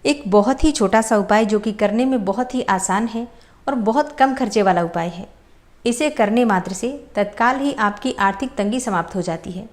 एक बहुत ही छोटा सा उपाय जो कि करने में बहुत ही आसान है और बहुत कम खर्चे वाला उपाय है। इसे करने मात्र से तत्काल ही आपकी आर्थिक तंगी समाप्त हो जाती है।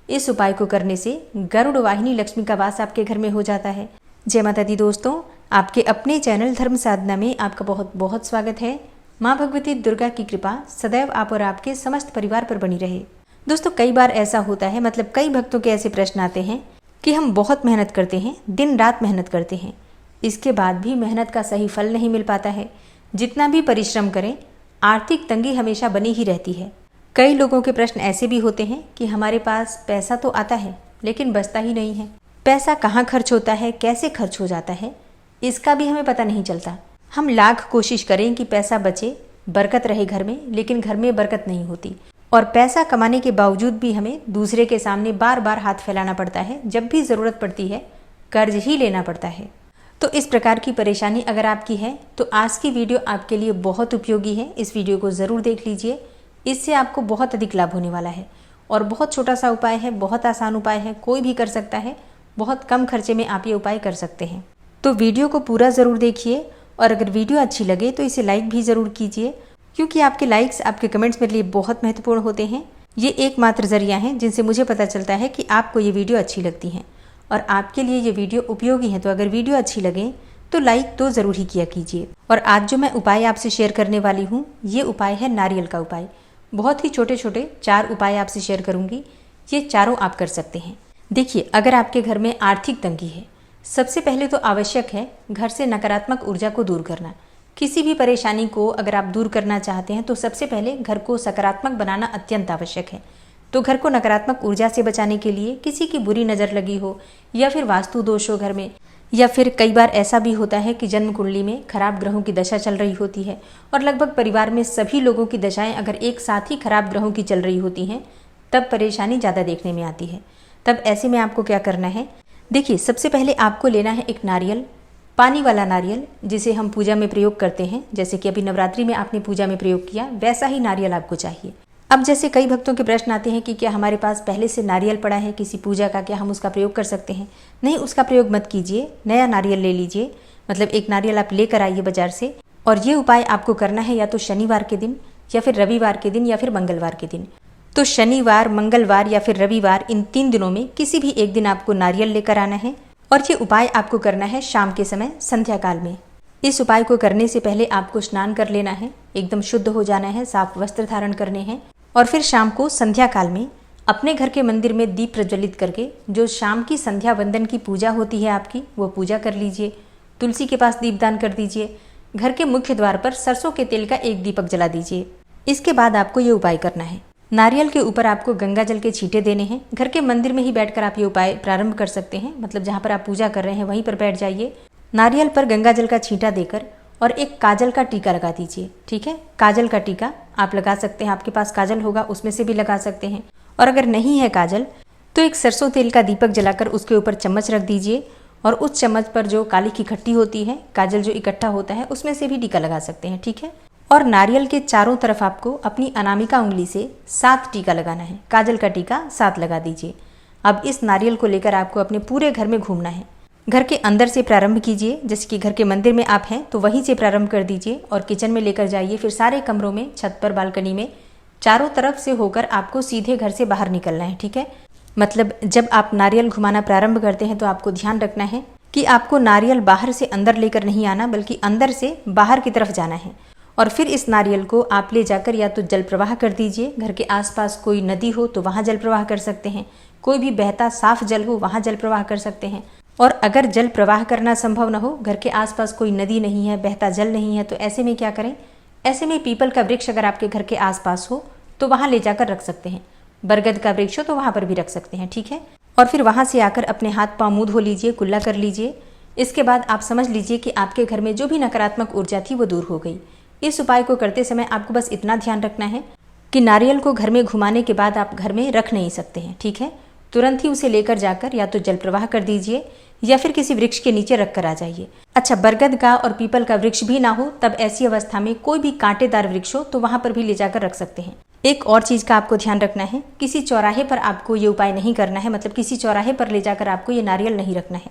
इस उपाय को करने से गरुड़ वाहिनी लक्ष्मी का वास आपके घर में हो जाता है। जय माता दी दोस्तों, आपके अपने चैनल धर्म साधना में आपका बहुत बहुत स्वागत है। माँ भगवती दुर्गा की कृपा सदैव आप और आपके समस्त परिवार पर बनी रहे। दोस्तों, कई बार ऐसा होता है, मतलब कई भक्तों के ऐसे प्रश्न आते हैं कि हम बहुत मेहनत करते हैं, दिन रात मेहनत करते हैं, इसके बाद भी मेहनत का सही फल नहीं मिल पाता है। जितना भी परिश्रम करें, आर्थिक तंगी हमेशा बनी ही रहती है। कई लोगों के प्रश्न ऐसे भी होते हैं कि हमारे पास पैसा तो आता है लेकिन बचता ही नहीं है। पैसा कहाँ खर्च होता है, कैसे खर्च हो जाता है, इसका भी हमें पता नहीं चलता। हम लाख कोशिश करें कि पैसा बचे, बरकत रहे घर में, लेकिन घर में बरकत नहीं होती। और पैसा कमाने के बावजूद भी हमें दूसरे के सामने बार बार हाथ फैलाना पड़ता है। जब भी ज़रूरत पड़ती है कर्ज ही लेना पड़ता है। तो इस प्रकार की परेशानी अगर आपकी है तो आज की वीडियो आपके लिए बहुत उपयोगी है। इस वीडियो को ज़रूर देख लीजिए, इससे आपको बहुत अधिक लाभ होने वाला है। और बहुत छोटा सा उपाय है, बहुत आसान उपाय है, कोई भी कर सकता है। बहुत कम खर्चे में आप ये उपाय कर सकते हैं। तो वीडियो को पूरा ज़रूर देखिए और अगर वीडियो अच्छी लगे तो इसे लाइक भी ज़रूर कीजिए, क्योंकि आपके लाइक्स, आपके कमेंट्स मेरे लिए बहुत महत्वपूर्ण होते हैं। ये एकमात्र जरिया हैं जिनसे मुझे पता चलता है कि आपको ये वीडियो अच्छी लगती है और आपके लिए ये वीडियो उपयोगी है। तो अगर वीडियो अच्छी लगे तो लाइक तो ज़रूर ही किया कीजिए। और आज जो मैं उपाय आपसे शेयर करने वाली हूँ, ये उपाय है नारियल का उपाय। बहुत ही छोटे छोटे 4 उपाय आपसे शेयर करूँगी, ये चारों आप कर सकते हैं। देखिए, अगर आपके घर में आर्थिक तंगी है, सबसे पहले तो आवश्यक है घर से नकारात्मक ऊर्जा को दूर करना। किसी भी परेशानी को अगर आप दूर करना चाहते हैं तो सबसे पहले घर को सकारात्मक बनाना अत्यंत आवश्यक है। तो घर को नकारात्मक ऊर्जा से बचाने के लिए, किसी की बुरी नज़र लगी हो या फिर वास्तु दोष हो घर में, या फिर कई बार ऐसा भी होता है कि जन्म कुंडली में खराब ग्रहों की दशा चल रही होती है और लगभग परिवार में सभी लोगों की दशाएं अगर एक साथ ही खराब ग्रहों की चल रही होती हैं, तब परेशानी ज़्यादा देखने में आती है। तब ऐसे में आपको क्या करना है, देखिए, सबसे पहले आपको लेना है एक नारियल, पानी वाला नारियल, जिसे हम पूजा में प्रयोग करते हैं। जैसे कि अभी नवरात्रि में आपने पूजा में प्रयोग किया, वैसा ही नारियल आपको चाहिए। अब जैसे कई भक्तों के प्रश्न आते हैं कि क्या हमारे पास पहले से नारियल पड़ा है किसी पूजा का, क्या हम उसका प्रयोग कर सकते हैं? नहीं, उसका प्रयोग मत कीजिए, नया नारियल ले लीजिए। मतलब एक नारियल आप लेकर आइए बाजार से। और ये उपाय आपको करना है या तो शनिवार के दिन, या फिर रविवार के दिन, या फिर मंगलवार के दिन। तो शनिवार, मंगलवार या फिर रविवार, इन 3 दिनों में किसी भी एक दिन आपको नारियल लेकर आना है। और ये उपाय आपको करना है शाम के समय, संध्या काल में। इस उपाय को करने से पहले आपको स्नान कर लेना है, एकदम शुद्ध हो जाना है, साफ वस्त्र धारण करने हैं। और फिर शाम को संध्या काल में अपने घर के मंदिर में दीप प्रज्वलित करके जो शाम की संध्या वंदन की पूजा होती है आपकी, वो पूजा कर लीजिए। तुलसी के पास दीपदान कर दीजिए। घर के मुख्य द्वार पर सरसों के तेल का एक दीपक जला दीजिए। इसके बाद आपको ये उपाय करना है। नारियल के ऊपर आपको गंगा जल के छींटे देने हैं। घर के मंदिर में ही बैठकर आप ये उपाय प्रारंभ कर सकते हैं। मतलब जहाँ पर आप पूजा कर रहे हैं वहीं पर बैठ जाइए। नारियल पर गंगा जल का छींटा देकर और एक काजल का टीका लगा दीजिए। ठीक है, काजल का टीका आप लगा सकते हैं, आपके पास काजल होगा उसमें से भी लगा सकते हैं। और अगर नहीं है काजल तो एक सरसों तेल का दीपक जलाकर उसके ऊपर चम्मच रख दीजिए और उस चम्मच पर जो काली की खट्टी होती है, काजल जो इकट्ठा होता है, उसमें से भी टीका लगा सकते हैं। ठीक है, और नारियल के चारों तरफ आपको अपनी अनामिका उंगली से 7 टीका लगाना है। काजल का टीका 7 लगा दीजिए। अब इस नारियल को लेकर आपको अपने पूरे घर में घूमना है। घर के अंदर से प्रारंभ कीजिए, जैसे कि घर के मंदिर में आप हैं तो वहीं से प्रारंभ कर दीजिए और किचन में लेकर जाइए। फिर सारे कमरों में, छत पर, बालकनी में, चारों तरफ से होकर आपको सीधे घर से बाहर निकलना है। ठीक है, मतलब जब आप नारियल घुमाना प्रारंभ करते हैं तो आपको ध्यान रखना है कि आपको नारियल बाहर से अंदर लेकर नहीं आना, बल्कि अंदर से बाहर की तरफ जाना है। और फिर इस नारियल को आप ले जाकर या तो जल प्रवाह कर दीजिए। घर के आसपास कोई नदी हो तो वहाँ जल प्रवाह कर सकते हैं, कोई भी बहता साफ जल हो वहाँ जल प्रवाह कर सकते हैं। और अगर जल प्रवाह करना संभव न हो, घर के आसपास कोई नदी नहीं है, बहता जल नहीं है, तो ऐसे में क्या करें, ऐसे में पीपल का वृक्ष अगर आपके घर के आसपास हो तो वहाँ ले जाकर रख सकते हैं। बरगद का वृक्ष हो तो वहाँ पर भी रख सकते हैं। ठीक है, और फिर वहाँ से आकर अपने हाथ पाँव मुँह धो लीजिए, कुल्ला कर लीजिए। इसके बाद आप समझ लीजिए कि आपके घर में जो भी नकारात्मक ऊर्जा थी वो दूर हो गई। इस उपाय को करते समय आपको बस इतना ध्यान रखना है कि नारियल को घर में घुमाने के बाद आप घर में रख नहीं सकते हैं। ठीक है, तुरंत ही उसे लेकर जाकर या तो जल प्रवाह कर दीजिए या फिर किसी वृक्ष के नीचे रख कर आ जाइए। अच्छा, बरगद का और पीपल का वृक्ष भी ना हो तब ऐसी अवस्था में कोई भी कांटेदार वृक्ष हो तो वहां पर भी ले जाकर रख सकते हैं। एक और चीज का आपको ध्यान रखना है, किसी चौराहे पर आपको ये उपाय नहीं करना है। मतलब किसी चौराहे पर ले जाकर आपको ये नारियल नहीं रखना है,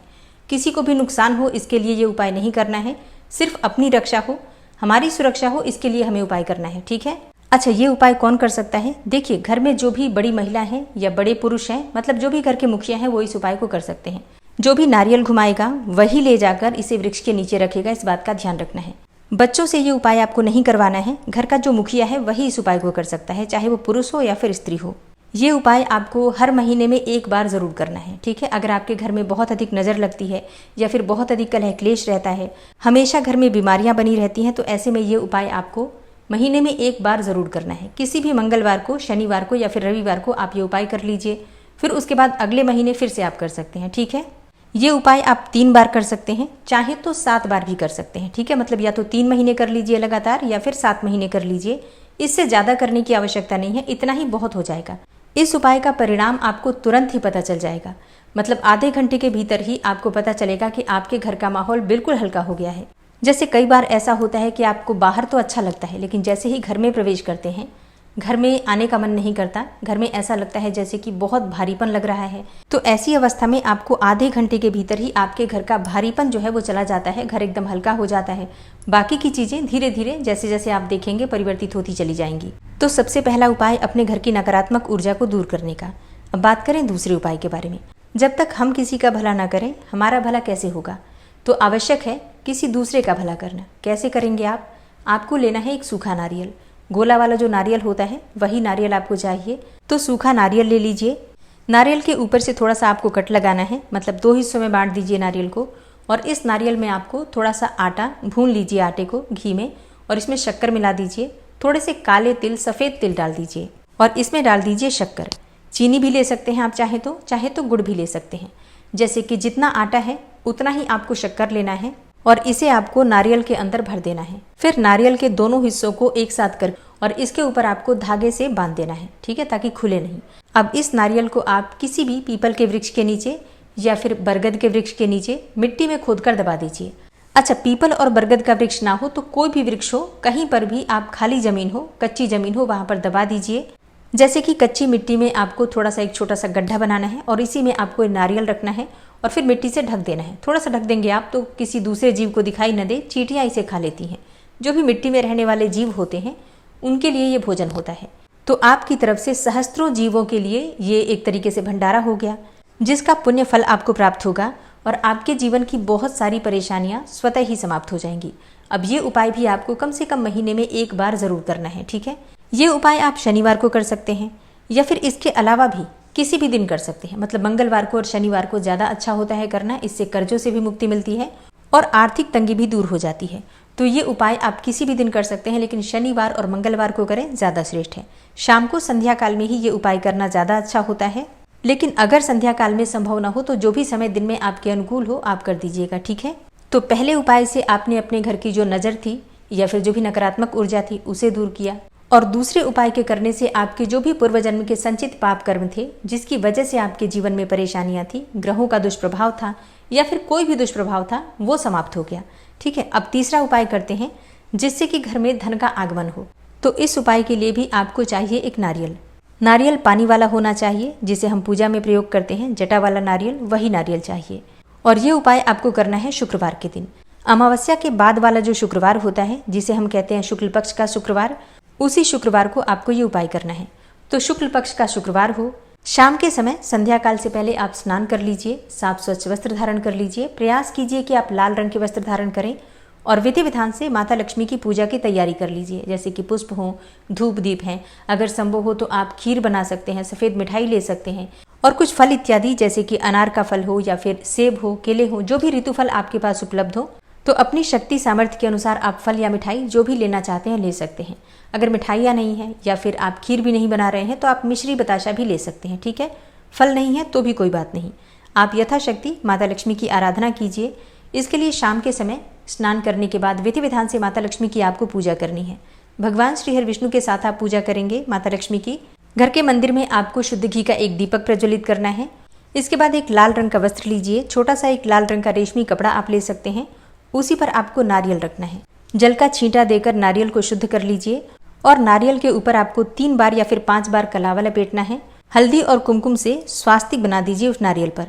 किसी को भी नुकसान हो इसके लिए ये उपाय नहीं करना है। सिर्फ अपनी रक्षा हो, हमारी सुरक्षा हो, इसके लिए हमें उपाय करना है। ठीक है। अच्छा, ये उपाय कौन कर सकता है? देखिए, घर में जो भी बड़ी महिला हैं या बड़े पुरुष हैं, मतलब जो भी घर के मुखिया हैं, वो इस उपाय को कर सकते हैं। जो भी नारियल घुमाएगा वही ले जाकर इसे वृक्ष के नीचे रखेगा, इस बात का ध्यान रखना है। बच्चों से ये उपाय आपको नहीं करवाना है। घर का जो मुखिया है वही इस उपाय को कर सकता है, चाहे वो पुरुष हो या फिर स्त्री हो। ये उपाय आपको हर महीने में एक बार जरूर करना है। ठीक है। अगर आपके घर में बहुत अधिक नज़र लगती है या फिर बहुत अधिक कलह क्लेश रहता है, हमेशा घर में बीमारियां बनी रहती हैं, तो ऐसे में ये उपाय आपको महीने में एक बार जरूर करना है। किसी भी मंगलवार को, शनिवार को या फिर रविवार को आप ये उपाय कर लीजिए। फिर उसके बाद अगले महीने फिर से आप कर सकते हैं। ठीक है। ये उपाय आप 3 बार कर सकते हैं, चाहे तो 7 बार भी कर सकते हैं। ठीक है। मतलब या तो 3 महीने कर लीजिए लगातार या फिर 7 महीने कर लीजिए। इससे ज़्यादा करने की आवश्यकता नहीं है, इतना ही बहुत हो जाएगा। इस उपाय का परिणाम आपको तुरंत ही पता चल जाएगा। मतलब आधे घंटे के भीतर ही आपको पता चलेगा कि आपके घर का माहौल बिल्कुल हल्का हो गया है। जैसे कई बार ऐसा होता है कि आपको बाहर तो अच्छा लगता है, लेकिन जैसे ही घर में प्रवेश करते हैं, घर में आने का मन नहीं करता। घर में ऐसा लगता है जैसे कि बहुत भारीपन लग रहा है। तो ऐसी अवस्था में आपको आधे घंटे के भीतर ही आपके घर का भारीपन जो है वो चला जाता है, घर एकदम हल्का हो जाता है। बाकी की चीज़ें धीरे धीरे जैसे जैसे आप देखेंगे परिवर्तित होती चली जाएंगी। तो सबसे पहला उपाय अपने घर की नकारात्मक ऊर्जा को दूर करने का। अब बात करें दूसरे उपाय के बारे में। जब तक हम किसी का भला ना करें, हमारा भला कैसे होगा? तो आवश्यक है किसी दूसरे का भला करना। कैसे करेंगे आप? आपको लेना है एक सूखा नारियल। गोला वाला जो नारियल होता है वही नारियल आपको चाहिए। तो सूखा नारियल ले लीजिए। नारियल के ऊपर से थोड़ा सा आपको कट लगाना है, मतलब 2 हिस्सों में बांट दीजिए नारियल को। और इस नारियल में आपको थोड़ा सा आटा भून लीजिए, आटे को घी में, और इसमें शक्कर मिला दीजिए। थोड़े से काले तिल, सफ़ेद तिल डाल दीजिए और इसमें डाल दीजिए शक्कर। चीनी भी ले सकते हैं आप, चाहे तो गुड़ भी ले सकते हैं। जैसे कि जितना आटा है उतना ही आपको शक्कर लेना है और इसे आपको नारियल के अंदर भर देना है। फिर नारियल के दोनों हिस्सों को एक साथ कर और इसके ऊपर आपको धागे से बांध देना है। ठीक है, ताकि खुले नहीं। अब इस नारियल को आप किसी भी पीपल के वृक्ष के नीचे या फिर बरगद के वृक्ष के नीचे मिट्टी में खोदकर दबा दीजिए। अच्छा, पीपल और बरगद का वृक्ष ना हो तो कोई भी वृक्ष हो, कहीं पर भी आप खाली जमीन हो, कच्ची जमीन हो, वहां पर दबा दीजिए। जैसे कि कच्ची मिट्टी में आपको थोड़ा सा एक छोटा सा गड्ढा बनाना है और इसी में आपको नारियल रखना है और फिर मिट्टी से ढक देना है। थोड़ा सा ढक देंगे आप तो किसी दूसरे जीव को दिखाई न दे। चींटियां इसे खा लेती हैं। जो भी मिट्टी में रहने वाले जीव होते हैं उनके लिए ये भोजन होता है। तो आपकी तरफ से सहस्त्रों जीवों के लिए ये एक तरीके से भंडारा हो गया, जिसका पुण्य फल आपको प्राप्त होगा और आपके जीवन की बहुत सारी परेशानियां स्वतः ही समाप्त हो जाएंगी। अब ये उपाय भी आपको कम से कम महीने में एक बार जरूर करना है। ठीक है। ये उपाय आप शनिवार को कर सकते हैं या फिर इसके अलावा भी किसी भी दिन कर सकते हैं। मतलब मंगलवार को और शनिवार को ज़्यादा अच्छा होता है करना। इससे कर्जों से भी मुक्ति मिलती है और आर्थिक तंगी भी दूर हो जाती है। तो ये उपाय आप किसी भी दिन कर सकते हैं, लेकिन शनिवार और मंगलवार को करें, ज़्यादा श्रेष्ठ है। शाम को संध्या काल में ही ये उपाय करना ज़्यादा अच्छा होता है। लेकिन अगर संध्या काल में संभव ना हो तो जो भी समय दिन में आपके अनुकूल हो आप कर दीजिएगा। ठीक है। तो पहले उपाय से आपने अपने घर की जो नज़र थी या फिर जो भी नकारात्मक ऊर्जा थी उसे दूर किया, और दूसरे उपाय के करने से आपके जो भी पूर्व जन्म के संचित पाप कर्म थे, जिसकी वजह से आपके जीवन में परेशानियां थी, ग्रहों का दुष्प्रभाव था या फिर कोई भी दुष्प्रभाव था, वो समाप्त हो गया। ठीक है। अब तीसरा उपाय करते हैं जिससे कि घर में धन का आगमन हो। तो इस उपाय के लिए भी आपको चाहिए एक नारियल। नारियल पानी वाला होना चाहिए, जिसे हम पूजा में प्रयोग करते हैं। जटा वाला नारियल, वही नारियल चाहिए। और ये उपाय आपको करना है शुक्रवार के दिन। अमावस्या के बाद वाला जो शुक्रवार होता है, जिसे हम कहते हैं शुक्ल पक्ष का शुक्रवार, उसी शुक्रवार को आपको ये उपाय करना है। तो शुक्ल पक्ष का शुक्रवार हो, शाम के समय संध्या काल से पहले आप स्नान कर लीजिए, साफ स्वच्छ वस्त्र धारण कर लीजिए। प्रयास कीजिए कि आप लाल रंग के वस्त्र धारण करें और विधि विधान से माता लक्ष्मी की पूजा की तैयारी कर लीजिए। जैसे कि पुष्प हो, धूप दीप हैं। अगर संभव हो तो आप खीर बना सकते हैं, सफ़ेद मिठाई ले सकते हैं और कुछ फल इत्यादि, जैसे कि अनार का फल हो या फिर सेब हो, केले हो, जो भी ऋतुफल आपके पास उपलब्ध हो। तो अपनी शक्ति सामर्थ्य के अनुसार आप फल या मिठाई जो भी लेना चाहते हैं ले सकते हैं। अगर मिठाइयाँ नहीं है या फिर आप खीर भी नहीं बना रहे हैं तो आप मिश्री बताशा भी ले सकते हैं। ठीक है। फल नहीं है तो भी कोई बात नहीं, आप यथाशक्ति माता लक्ष्मी की आराधना कीजिए। इसके लिए शाम के समय स्नान करने के बाद विधि विधान से माता लक्ष्मी की आपको पूजा करनी है। भगवान श्री हरि विष्णु के साथ आप पूजा करेंगे माता लक्ष्मी की। घर के मंदिर में आपको शुद्ध घी का एक दीपक प्रज्वलित करना है। इसके बाद एक लाल रंग का वस्त्र लीजिए, छोटा सा एक लाल रंग का रेशमी कपड़ा आप ले सकते हैं। उसी पर आपको नारियल रखना है। जल का छींटा देकर नारियल को शुद्ध कर लीजिए और नारियल के ऊपर आपको 3 बार या फिर 5 बार कलावा लपेटना है। हल्दी और कुमकुम से स्वास्तिक बना दीजिए उस नारियल पर।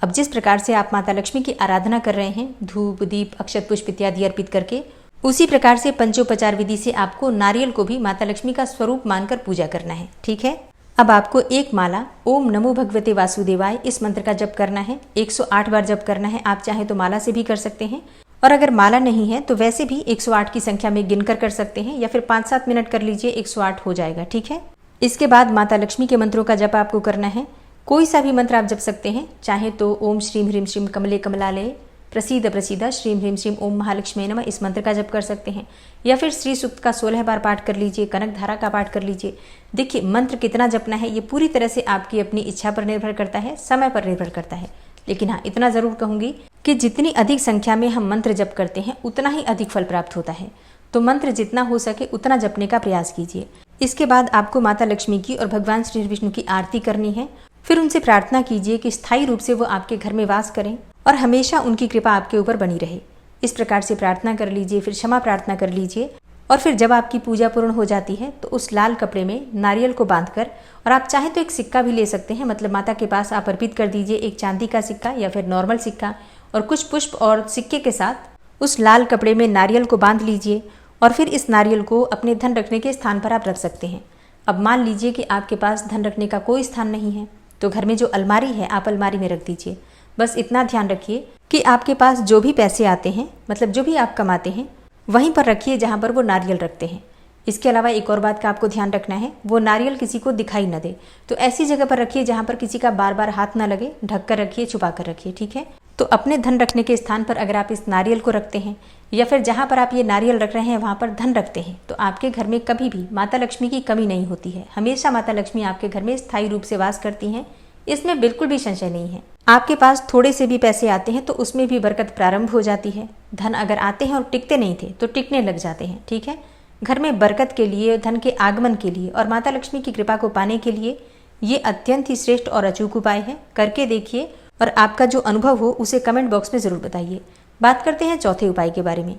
अब जिस प्रकार से आप माता लक्ष्मी की आराधना कर रहे हैं धूप दीप अक्षत पुष्प इत्यादि अर्पित करके, उसी प्रकार से पंचोपचार विधि से आपको नारियल को भी माता लक्ष्मी का स्वरूप मानकर पूजा करना है। ठीक है। अब आपको एक माला ओम नमो भगवते वासुदेवाय इस मंत्र का जप करना है। 108 बार जप करना है। आप चाहें तो माला से भी कर सकते हैं, और अगर माला नहीं है तो वैसे भी 108 की संख्या में गिनकर कर सकते हैं, या फिर 5-7 मिनट कर लीजिए, 108 हो जाएगा। ठीक है। इसके बाद माता लक्ष्मी के मंत्रों का जप आपको करना है। कोई सा भी मंत्र आप जप सकते हैं, चाहे तो ओम श्रीम ह्रीम श्रीम कमले कमलालय प्रसीद प्रसीदा श्रीम ह्रीम श्रीम ओम महालक्ष्मी नमः इस मंत्र का जप कर सकते हैं, या फिर श्री सूक्त का 16 बार पाठ कर लीजिए, कनक धारा का पाठ कर लीजिए। देखिए, मंत्र कितना जपना है ये पूरी तरह से आपकी अपनी इच्छा पर निर्भर करता है, समय पर निर्भर करता है। लेकिन हाँ, इतना जरूर कहूंगी कि जितनी अधिक संख्या में हम मंत्र जप करते हैं उतना ही अधिक फल प्राप्त होता है। तो मंत्र जितना हो सके उतना जपने का प्रयास कीजिए। इसके बाद आपको माता लक्ष्मी की और भगवान श्री विष्णु की आरती करनी है। फिर उनसे प्रार्थना कीजिए कि स्थायी रूप से वो आपके घर में वास करें और हमेशा उनकी कृपा आपके ऊपर बनी रहे। इस प्रकार से प्रार्थना कर लीजिए, फिर क्षमा प्रार्थना कर लीजिए, और फिर जब आपकी पूजा पूर्ण हो जाती है तो उस लाल कपड़े में नारियल को बांधकर, और आप चाहें तो एक सिक्का भी ले सकते हैं, मतलब माता के पास आप अर्पित कर दीजिए एक चांदी का सिक्का या फिर नॉर्मल सिक्का, और कुछ पुष्प और सिक्के के साथ उस लाल कपड़े में नारियल को बांध लीजिए, और फिर इस नारियल को अपने धन रखने के स्थान पर आप रख सकते हैं। अब मान लीजिए कि आपके पास धन रखने का कोई स्थान नहीं है, तो घर में जो अलमारी है आप अलमारी में रख दीजिए। बस इतना ध्यान रखिए कि आपके पास जो भी पैसे आते हैं, मतलब जो भी आप कमाते हैं, वहीं पर रखिए जहाँ पर वो नारियल रखते हैं। इसके अलावा एक और बात का आपको ध्यान रखना है, वो नारियल किसी को दिखाई न दे। तो ऐसी जगह पर रखिए जहाँ पर किसी का बार बार हाथ ना लगे, ढक कर रखिए, छुपा कर रखिए। ठीक है। तो अपने धन रखने के स्थान पर अगर आप इस नारियल को रखते हैं, या फिर जहाँ पर आप ये नारियल रख रहे हैं वहाँ पर धन रखते हैं, तो आपके घर में कभी भी माता लक्ष्मी की कमी नहीं होती है। हमेशा माता लक्ष्मी आपके घर में स्थायी रूप से वास करती हैं, इसमें बिल्कुल भी संशय नहीं है। आपके पास थोड़े से भी पैसे आते हैं तो उसमें भी बरकत प्रारंभ हो जाती है। धन अगर आते हैं और टिकते नहीं थे तो टिकने लग जाते हैं। ठीक है। घर में बरकत के लिए, धन के आगमन के लिए और माता लक्ष्मी की कृपा को पाने के लिए ये अत्यंत ही श्रेष्ठ और अचूक उपाय है। करके देखिए और आपका जो अनुभव हो उसे कमेंट बॉक्स में जरूर बताइए। बात करते हैं चौथे उपाय के बारे में।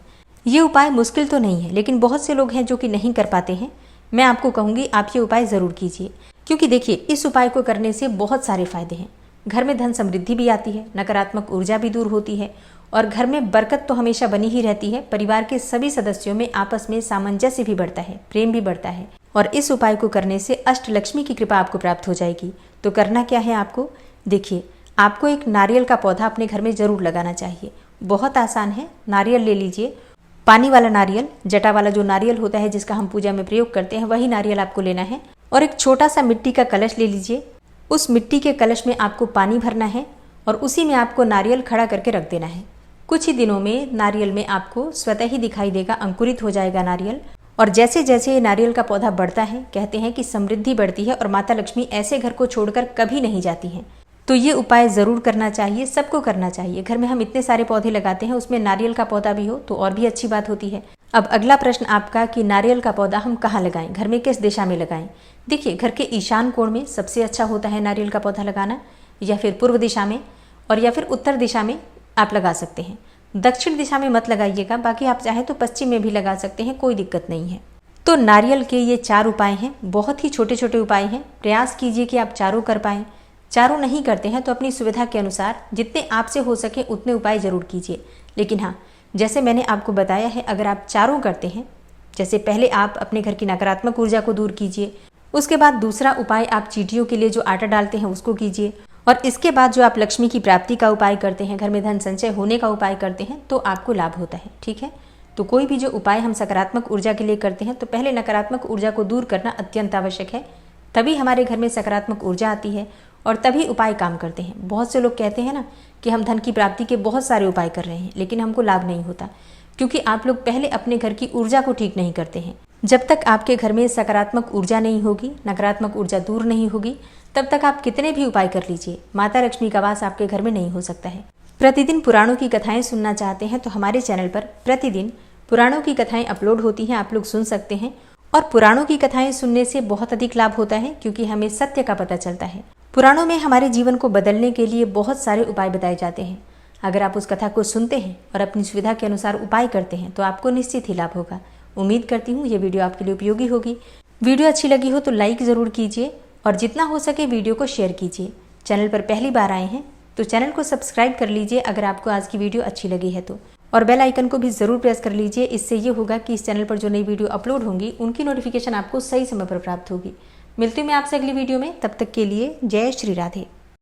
ये उपाय मुश्किल तो नहीं है, लेकिन बहुत से लोग हैं जो कि नहीं कर पाते हैं। मैं आपको कहूँगी आप ये उपाय ज़रूर कीजिए, क्योंकि देखिए इस उपाय को करने से बहुत सारे फायदे हैं। घर में धन समृद्धि भी आती है, नकारात्मक ऊर्जा भी दूर होती है, और घर में बरकत तो हमेशा बनी ही रहती है। परिवार के सभी सदस्यों में आपस में सामंजस्य भी बढ़ता है, प्रेम भी बढ़ता है, और इस उपाय को करने से अष्टलक्ष्मी की कृपा आपको प्राप्त हो जाएगी। तो करना क्या है आपको, देखिए आपको एक नारियल का पौधा अपने घर में जरूर लगाना चाहिए। बहुत आसान है। नारियल ले लीजिए, पानी वाला नारियल, जटा वाला जो नारियल होता है जिसका हम पूजा में प्रयोग करते हैं, वही नारियल आपको लेना है। और एक छोटा सा मिट्टी का कलश ले लीजिए। उस मिट्टी के कलश में आपको पानी भरना है और उसी में आपको नारियल खड़ा करके रख देना है। कुछ ही दिनों में नारियल में आपको स्वतः ही दिखाई देगा, अंकुरित हो जाएगा नारियल। और जैसे जैसे ये नारियल का पौधा बढ़ता है, कहते हैं कि समृद्धि बढ़ती है और माता लक्ष्मी ऐसे घर को छोड़कर कभी नहीं जाती हैं। तो ये उपाय ज़रूर करना चाहिए, सबको करना चाहिए। घर में हम इतने सारे पौधे लगाते हैं, उसमें नारियल का पौधा भी हो तो और भी अच्छी बात होती है। अब अगला प्रश्न आपका कि नारियल का पौधा हम कहाँ लगाएं, घर में किस दिशा में लगाएं। देखिए, घर के ईशान कोण में सबसे अच्छा होता है नारियल का पौधा लगाना, या फिर पूर्व दिशा में, और या फिर उत्तर दिशा में आप लगा सकते हैं। दक्षिण दिशा में मत लगाइएगा, बाकी आप चाहें तो पश्चिम में भी लगा सकते हैं, कोई दिक्कत नहीं है। तो नारियल के ये 4 उपाय हैं, बहुत ही छोटे छोटे उपाय हैं। प्रयास कीजिए कि आप चारों कर पाएँ। चारों नहीं करते हैं तो अपनी सुविधा के अनुसार जितने आपसे हो सके उतने उपाय जरूर कीजिए। लेकिन हाँ, जैसे मैंने आपको बताया है, अगर आप चारों करते हैं, जैसे पहले आप अपने घर की नकारात्मक ऊर्जा को दूर कीजिए, उसके बाद दूसरा उपाय आप चींटियों के लिए जो आटा डालते हैं उसको कीजिए, और इसके बाद जो आप लक्ष्मी की प्राप्ति का उपाय करते हैं, घर में धन संचय होने का उपाय करते हैं, तो आपको लाभ होता है। ठीक है। तो कोई भी जो उपाय हम सकारात्मक ऊर्जा के लिए करते हैं, तो पहले नकारात्मक ऊर्जा को दूर करना अत्यंत आवश्यक है। तभी हमारे घर में सकारात्मक ऊर्जा आती है और तभी उपाय काम करते हैं। बहुत से लोग कहते हैं ना कि हम धन की प्राप्ति के बहुत सारे उपाय कर रहे हैं, लेकिन हमको लाभ नहीं होता, क्योंकि आप लोग पहले अपने घर की ऊर्जा को ठीक नहीं करते हैं। जब तक आपके घर में सकारात्मक ऊर्जा नहीं होगी, नकारात्मक ऊर्जा दूर नहीं होगी, तब तक आप कितने भी उपाय कर लीजिए, माता लक्ष्मी का वास आपके घर में नहीं हो सकता है। प्रतिदिन पुराणों की कथाएं सुनना चाहते हैं तो हमारे चैनल पर प्रतिदिन पुराणों की कथाएं अपलोड होती हैं, आप लोग सुन सकते हैं। और पुराणों की कथाएं सुनने से बहुत अधिक लाभ होता है, क्योंकि हमें सत्य का पता चलता है। पुराणों में हमारे जीवन को बदलने के लिए बहुत सारे उपाय बताए जाते हैं। अगर आप उस कथा को सुनते हैं और अपनी सुविधा के अनुसार उपाय करते हैं तो आपको निश्चित ही लाभ होगा। उम्मीद करती हूँ ये वीडियो आपके लिए उपयोगी होगी। वीडियो अच्छी लगी हो तो लाइक ज़रूर कीजिए और जितना हो सके वीडियो को शेयर कीजिए। चैनल पर पहली बार आए हैं तो चैनल को सब्सक्राइब कर लीजिए अगर आपको आज की वीडियो अच्छी लगी है तो, और बेल आइकन को भी ज़रूर प्रेस कर लीजिए। इससे ये होगा कि इस चैनल पर जो नई वीडियो अपलोड होंगी उनकी नोटिफिकेशन आपको सही समय पर प्राप्त होगी। मिलती हूँ मैं आपसे अगली वीडियो में, तब तक के लिए जय श्री राधे।